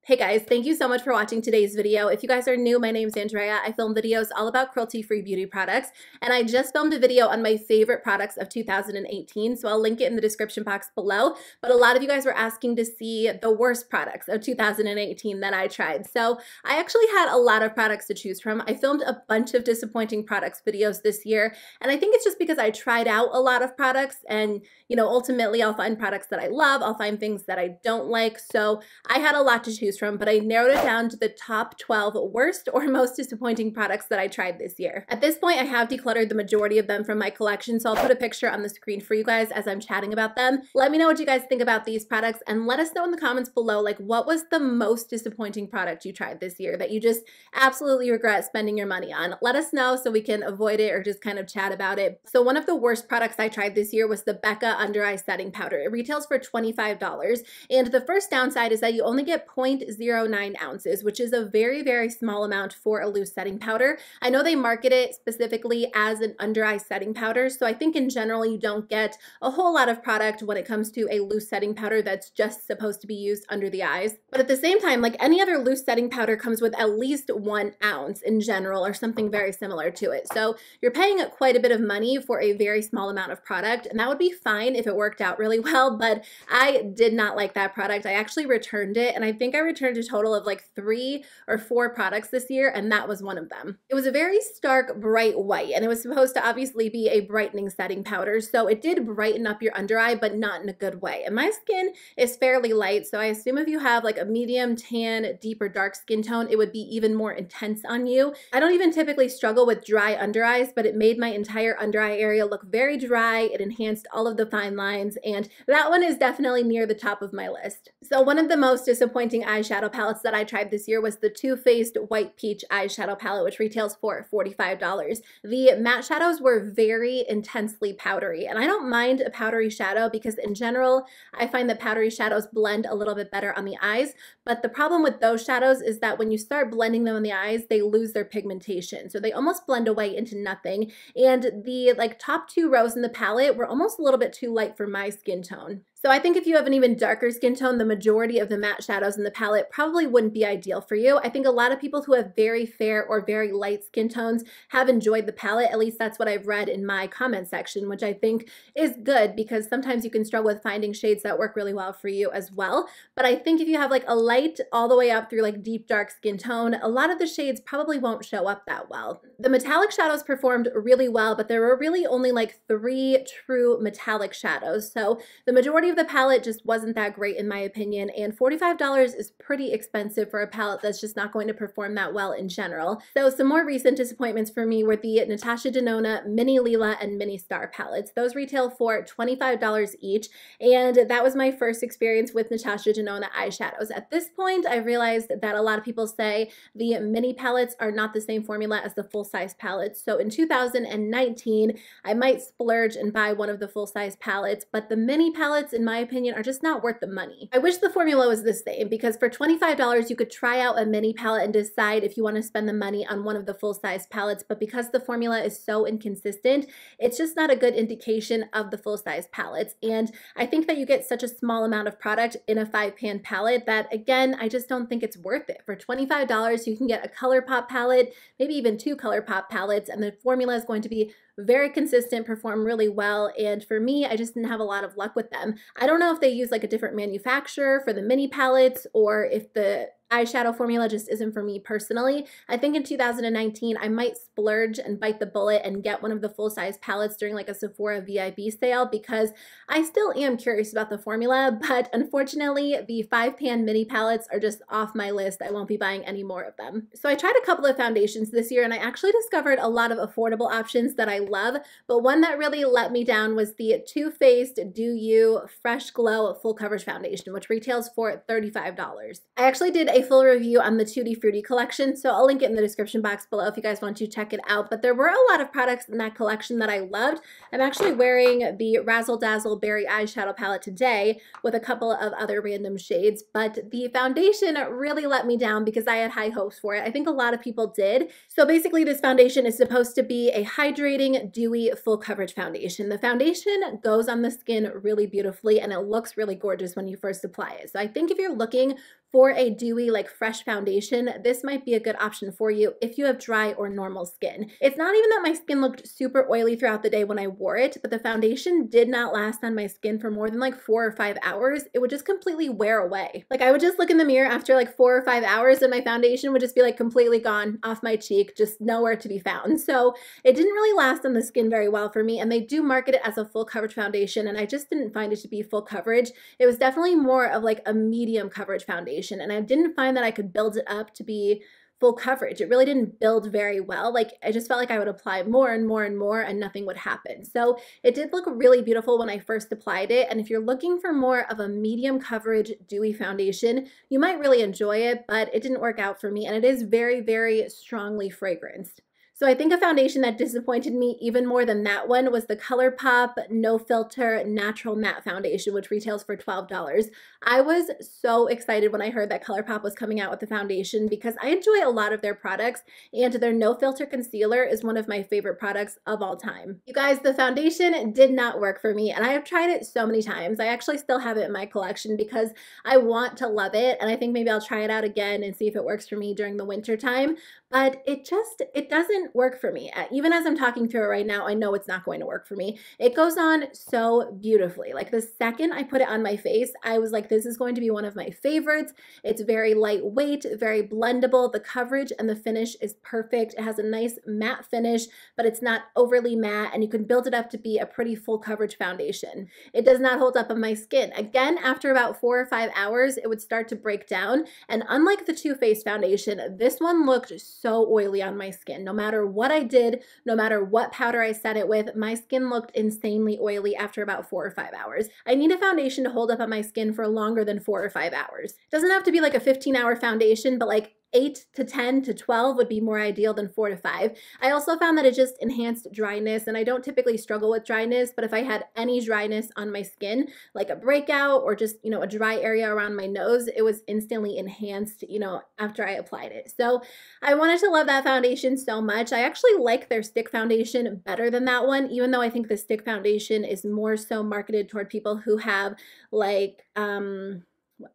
Hey guys, thank you so much for watching today's video. If you guys are new, my name's Andrea. I film videos all about cruelty-free beauty products, and I just filmed a video on my favorite products of 2018, so I'll link it in the description box below. But a lot of you guys were asking to see the worst products of 2018 that I tried. So I actually had a lot of products to choose from. I filmed a bunch of disappointing products videos this year, and I think it's just because I tried out a lot of products, and ultimately I'll find products that I love, I'll find things that I don't like, so I had a lot to choose from, but I narrowed it down to the top 12 worst or most disappointing products that I tried this year. At this point, I have decluttered the majority of them from my collection, so I'll put a picture on the screen for you guys as I'm chatting about them. Let me know what you guys think about these products, and let us know in the comments below, like, what was the most disappointing product you tried this year that you just absolutely regret spending your money on? Let us know so we can avoid it or just kind of chat about it. So one of the worst products I tried this year was the Becca Under Eye Setting Powder. It retails for $25, and the first downside is that you only get 0.09 ounces, which is a very, very small amount for a loose setting powder. I know they market it specifically as an under eye setting powder, so I think in general you don't get a whole lot of product when it comes to a loose setting powder that's just supposed to be used under the eyes. But at the same time, like any other loose setting powder comes with at least 1 ounce in general or something very similar to it. So you're paying quite a bit of money for a very small amount of product, and that would be fine if it worked out really well, but I did not like that product. I actually returned it, and I think I returned a total of like 3 or 4 products this year, and that was one of them. It was a very stark bright white, and it was supposed to obviously be a brightening setting powder, so it did brighten up your under eye, but not in a good way. And my skin is fairly light, so I assume if you have like a medium, tan, deep, or dark skin tone, it would be even more intense on you. I don't even typically struggle with dry under eyes, but it made my entire under eye area look very dry. It enhanced all of the fine lines, and that one is definitely near the top of my list. So one of the most disappointing eyeshadow palettes that I tried this year was the Too Faced White Peach eyeshadow palette, which retails for $45. The matte shadows were very intensely powdery, and I don't mind a powdery shadow because in general, I find that powdery shadows blend a little bit better on the eyes, but the problem with those shadows is that when you start blending them on the eyes, they lose their pigmentation, so they almost blend away into nothing, and the top 2 rows in the palette were almost a little bit too light for my skin tone. So I think if you have an even darker skin tone, the majority of the matte shadows in the palette probably wouldn't be ideal for you. I think a lot of people who have very fair or very light skin tones have enjoyed the palette. At least that's what I've read in my comment section, which I think is good because sometimes you can struggle with finding shades that work really well for you as well. But I think if you have like a light all the way up through like deep dark skin tone, a lot of the shades probably won't show up that well. The metallic shadows performed really well, but there were really only like 3 true metallic shadows. So the majority of the palette just wasn't that great in my opinion, and $45 is pretty expensive for a palette that's just not going to perform that well in general. So some more recent disappointments for me were the Natasha Denona Mini Lila and Mini Star palettes. Those retail for $25 each, and that was my first experience with Natasha Denona eyeshadows. At this point, I realized that a lot of people say the mini palettes are not the same formula as the full-size palettes, so in 2019, I might splurge and buy one of the full-size palettes, but the mini palettes, in my opinion, are just not worth the money. I wish the formula was the same because for $25, you could try out a mini palette and decide if you want to spend the money on one of the full-size palettes, but because the formula is so inconsistent, it's just not a good indication of the full-size palettes. And I think that you get such a small amount of product in a 5-pan palette that, again, I just don't think it's worth it. For $25, you can get a ColourPop palette, maybe even 2 ColourPop palettes, and the formula is going to be very consistent, perform really well, and for me, I just didn't have a lot of luck with them. I don't know if they use like a different manufacturer for the mini palettes or if the eyeshadow formula just isn't for me personally. I think in 2019, I might splurge and bite the bullet and get one of the full-size palettes during like a Sephora VIP sale because I still am curious about the formula, but unfortunately, the 5-pan mini palettes are just off my list. I won't be buying any more of them. So I tried a couple of foundations this year, and I actually discovered a lot of affordable options that I love, but one that really let me down was the Too Faced Do You Fresh Glow Full Coverage Foundation, which retails for $35. I actually did a full review on the Tutti Frutti collection, so I'll link it in the description box below if you guys want to check it out, but there were a lot of products in that collection that I loved. I'm actually wearing the Razzle Dazzle Berry eyeshadow palette today with a couple of other random shades, but the foundation really let me down because I had high hopes for it. I think a lot of people did. So basically this foundation is supposed to be a hydrating, dewy, full coverage foundation. The foundation goes on the skin really beautifully and it looks really gorgeous when you first apply it. So I think if you're looking for a dewy, like fresh foundation, this might be a good option for you if you have dry or normal skin. It's not even that my skin looked super oily throughout the day when I wore it, but the foundation did not last on my skin for more than like 4 or 5 hours. It would just completely wear away. Like I would just look in the mirror after like 4 or 5 hours and my foundation would just be like completely gone off my cheek, just nowhere to be found. So it didn't really last on the skin very well for me, and they do market it as a full coverage foundation, and I just didn't find it to be full coverage. It was definitely more of like a medium coverage foundation. And I didn't find that I could build it up to be full coverage. It really didn't build very well. Like I just felt like I would apply more and more and more and nothing would happen. So it did look really beautiful when I first applied it. And if you're looking for more of a medium coverage dewy foundation, you might really enjoy it, but it didn't work out for me. And it is very, very strongly fragranced. So I think a foundation that disappointed me even more than that one was the ColourPop No Filter Natural Matte Foundation, which retails for $12. I was so excited when I heard that ColourPop was coming out with the foundation because I enjoy a lot of their products, and their No Filter Concealer is one of my favorite products of all time. You guys, the foundation did not work for me, and I have tried it so many times. I actually still have it in my collection because I want to love it, and I think maybe I'll try it out again and see if it works for me during the winter time, but it doesn't work for me. Even as I'm talking through it right now, I know it's not going to work for me. It goes on so beautifully. Like the second I put it on my face, I was like, this is going to be one of my favorites. It's very lightweight, very blendable. The coverage and the finish is perfect. It has a nice matte finish, but it's not overly matte, and you can build it up to be a pretty full coverage foundation. It does not hold up on my skin. Again, after about 4 or 5 hours, it would start to break down. And unlike the Too Faced foundation, this one looked so oily on my skin. No matter what I did, no matter what powder I set it with, my skin looked insanely oily after about 4 or 5 hours. I need a foundation to hold up on my skin for longer than 4 or 5 hours. It doesn't have to be like a 15-hour foundation, but like 8 to 10 to 12 would be more ideal than 4 to 5. I also found that it just enhanced dryness, and I don't typically struggle with dryness, but if I had any dryness on my skin, like a breakout or just, a dry area around my nose, it was instantly enhanced, after I applied it. So I wanted to love that foundation so much. I actually like their stick foundation better than that one, even though I think the stick foundation is more so marketed toward people who have like,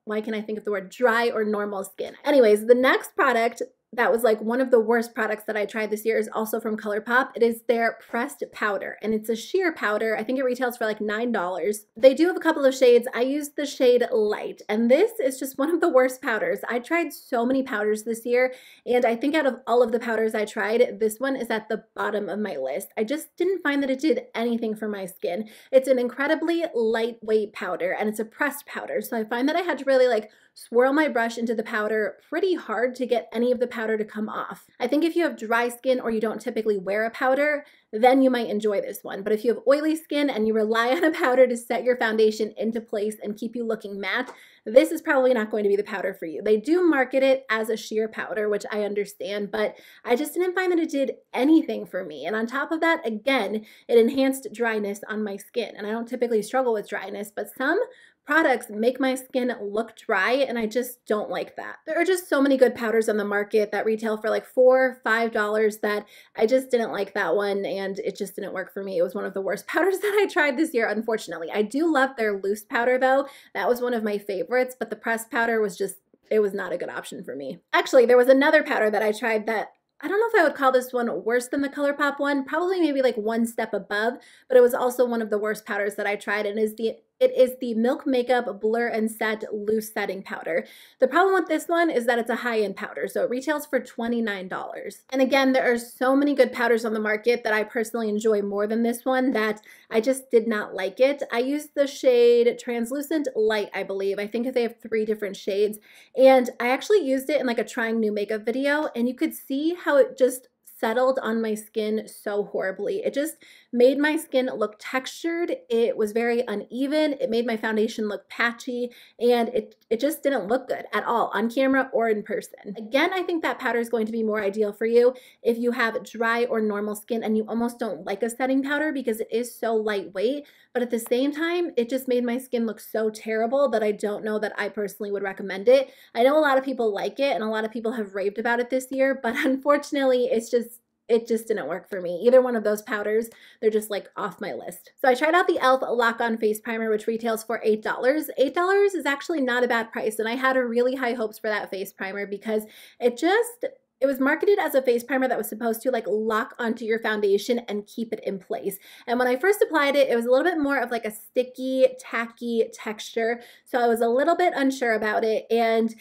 why can't I think of the word, dry or normal skin? Anyways, the next product that was like one of the worst products that I tried this year is also from ColourPop. It is their pressed powder, and it's a sheer powder. I think it retails for like $9. They do have a couple of shades. I used the shade Light, and this is just one of the worst powders. I tried so many powders this year, and I think out of all of the powders I tried, this one is at the bottom of my list. I just didn't find that it did anything for my skin. It's an incredibly lightweight powder, and it's a pressed powder, so I find that I had to really like swirl my brush into the powder pretty hard to get any of the powder to come off. I think if you have dry skin or you don't typically wear a powder, then you might enjoy this one. But if you have oily skin and you rely on a powder to set your foundation into place and keep you looking matte, this is probably not going to be the powder for you. They do market it as a sheer powder, which I understand, but I just didn't find that it did anything for me. And on top of that, again, it enhanced dryness on my skin. And I don't typically struggle with dryness, but some products make my skin look dry, and I just don't like that. There are just so many good powders on the market that retail for like $4, $5 that I just didn't like that one, and it just didn't work for me. It was one of the worst powders that I tried this year, unfortunately. I do love their loose powder though. That was one of my favorites, but the pressed powder was just, it was not a good option for me. Actually, there was another powder that I tried that I don't know if I would call this one worse than the ColourPop one, probably maybe like one step above, but it was also one of the worst powders that I tried, and it is the Milk Makeup Blur and Set Loose Setting Powder. The problem with this one is that it's a high-end powder, so it retails for $29. And again, there are so many good powders on the market that I personally enjoy more than this one that I just did not like it. I used the shade Translucent Light, I believe. I think they have 3 different shades, and I actually used it in like a trying new makeup video, and you could see how it just settled on my skin so horribly. It just made my skin look textured. It was very uneven. It made my foundation look patchy, and it just didn't look good at all on camera or in person. Again, I think that powder is going to be more ideal for you if you have dry or normal skin and you almost don't like a setting powder because it is so lightweight, but at the same time, it just made my skin look so terrible that I don't know that I personally would recommend it. I know a lot of people like it and a lot of people have raved about it this year, but unfortunately, it just didn't work for me. Either one of those powders, they're just like off my list. So I tried out the e.l.f. Lock On Face Primer, which retails for $8. $8 is actually not a bad price, and I had really high hopes for that face primer because it was marketed as a face primer that was supposed to like lock onto your foundation and keep it in place. And when I first applied it, it was a little bit more of like a sticky, tacky texture. So I was a little bit unsure about it, and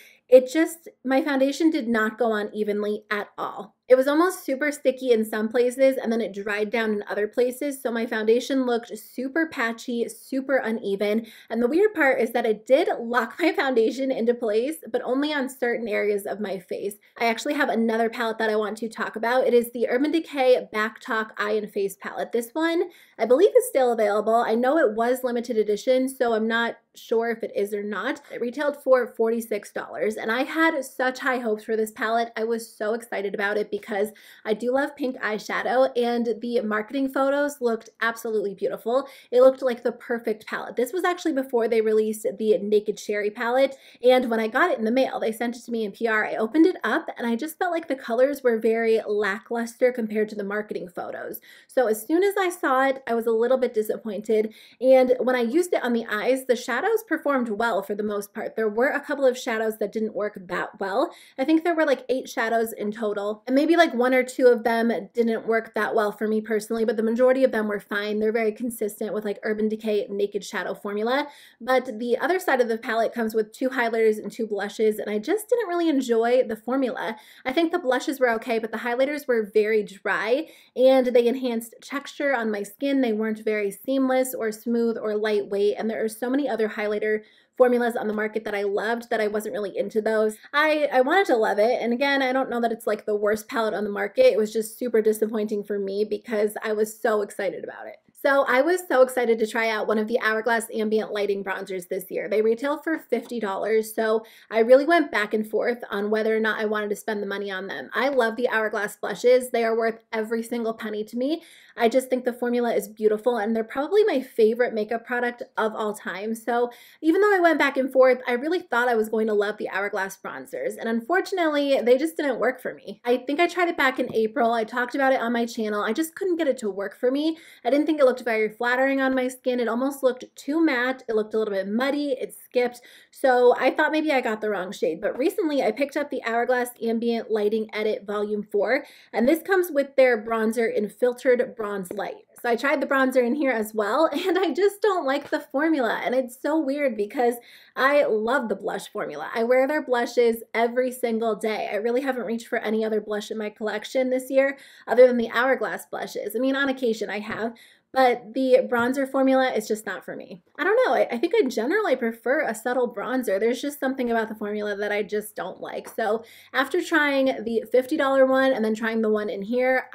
my foundation did not go on evenly at all. It was almost super sticky in some places, and then it dried down in other places. So my foundation looked super patchy, super uneven. And the weird part is that it did lock my foundation into place, but only on certain areas of my face. I actually have another palette that I want to talk about. It is the Urban Decay Back Talk Eye and Face Palette. This one, I believe, is still available. I know it was limited edition, so I'm not sure if it is or not. It retailed for $46, and I had such high hopes for this palette. I was so excited about it because I do love pink eyeshadow, and the marketing photos looked absolutely beautiful. It looked like the perfect palette. This was actually before they released the Naked Cherry palette, and when I got it in the mail, they sent it to me in PR. I opened it up, and I just felt like the colors were very lackluster compared to the marketing photos. So as soon as I saw it, I was a little bit disappointed, and when I used it on the eyes, the shadows performed well for the most part. There were a couple of shadows that didn't work that well. I think there were like 8 shadows in total, and maybe like 1 or 2 of them didn't work that well for me personally, but the majority of them were fine. They're very consistent with like Urban Decay Naked Shadow formula. But the other side of the palette comes with 2 highlighters and 2 blushes, and I just didn't really enjoy the formula. I think the blushes were okay, but the highlighters were very dry, and they enhanced texture on my skin. They weren't very seamless or smooth or lightweight, and there are so many other highlighter formulas on the market that I loved that I wasn't really into those. I wanted to love it, and again, I don't know that it's like the worst palette on the market. It was just super disappointing for me because I was so excited about it. So I was so excited to try out one of the Hourglass Ambient Lighting Bronzers this year. They retail for $50, so I really went back and forth on whether or not I wanted to spend the money on them. I love the Hourglass blushes. They are worth every single penny to me. I just think the formula is beautiful, and they're probably my favorite makeup product of all time. So even though I went back and forth, I really thought I was going to love the Hourglass bronzers, and unfortunately, they just didn't work for me. I think I tried it back in April. I talked about it on my channel. I just couldn't get it to work for me. I didn't think it looked very flattering on my skin. It almost looked too matte. It looked a little bit muddy. It skipped. So I thought maybe I got the wrong shade. But recently I picked up the Hourglass Ambient Lighting Edit Volume 4, and this comes with their bronzer in Filtered Bronze Light. So I tried the bronzer in here as well, and I just don't like the formula. And it's so weird because I love the blush formula. I wear their blushes every single day. I really haven't reached for any other blush in my collection this year other than the Hourglass blushes. I mean, on occasion I have, but the bronzer formula is just not for me. I don't know. I think I generally prefer a subtle bronzer. There's just something about the formula that I just don't like. So after trying the $50 one and then trying the one in here,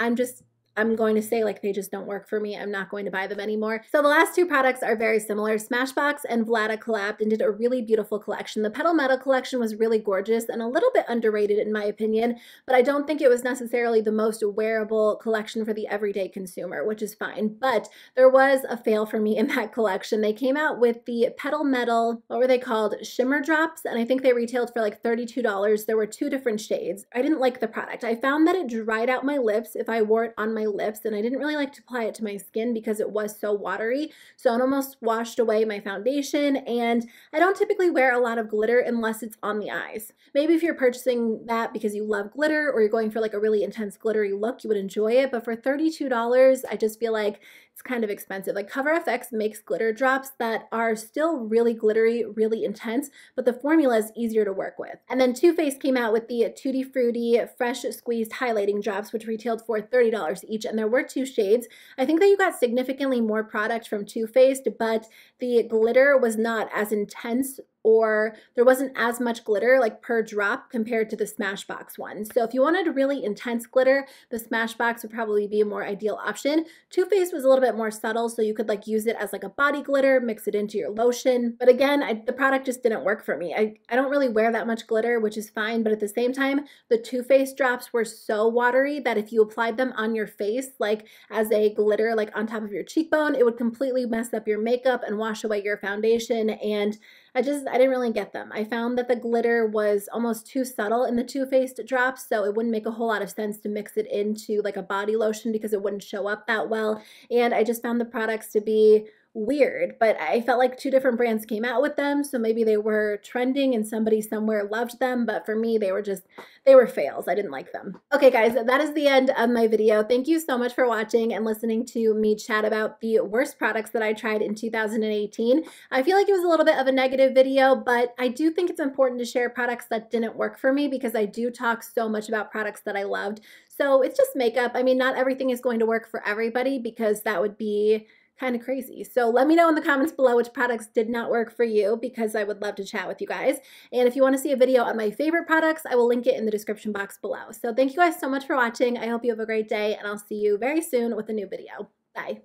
I'm going to say like they just don't work for me. I'm not going to buy them anymore. So the last 2 products are very similar. Smashbox and Vlada collabed and did a really beautiful collection. The Petal Metal collection was really gorgeous and a little bit underrated in my opinion, but I don't think it was necessarily the most wearable collection for the everyday consumer, which is fine. But there was a fail for me in that collection. They came out with the Petal Metal, what were they called? Shimmer Drops, and I think they retailed for like $32. There were 2 different shades. I didn't like the product. I found that it dried out my lips if I wore it on my lips, and I didn't really like to apply it to my skin because it was so watery, so it almost washed away my foundation, and I don't typically wear a lot of glitter unless it's on the eyes. Maybe if you're purchasing that because you love glitter or you're going for like a really intense glittery look, you would enjoy it, but for $32, I just feel like it's kind of expensive. Like ColourFX makes glitter drops that are still really glittery, really intense, but the formula is easier to work with. And then Too Faced came out with the Tutti Frutti Fresh Squeezed Highlighting Drops, which retailed for $30 each, and there were 2 shades. I think that you got significantly more product from Too Faced, but the glitter was not as intense, or there wasn't as much glitter like per drop compared to the Smashbox one. So if you wanted really intense glitter, the Smashbox would probably be a more ideal option. Too Faced was a little bit more subtle, so you could like use it as like a body glitter, mix it into your lotion. But again, the product just didn't work for me. I don't really wear that much glitter, which is fine, but at the same time, the Too Faced drops were so watery that if you applied them on your face, like as a glitter, like on top of your cheekbone, it would completely mess up your makeup and wash away your foundation, and I didn't really get them. I found that the glitter was almost too subtle in the Too Faced drops, so it wouldn't make a whole lot of sense to mix it into like a body lotion because it wouldn't show up that well. And I just found the products to be weird, but I felt like two different brands came out with them, so maybe they were trending and somebody somewhere loved them, but for me, they were fails. I didn't like them. Okay, guys, that is the end of my video. Thank you so much for watching and listening to me chat about the worst products that I tried in 2018. I feel like it was a little bit of a negative video, but I do think it's important to share products that didn't work for me because I do talk so much about products that I loved. So it's just makeup. I mean, not everything is going to work for everybody because that would be kind of crazy. So let me know in the comments below which products did not work for you because I would love to chat with you guys. And if you want to see a video on my favorite products, I will link it in the description box below. So thank you guys so much for watching. I hope you have a great day and I'll see you very soon with a new video. Bye.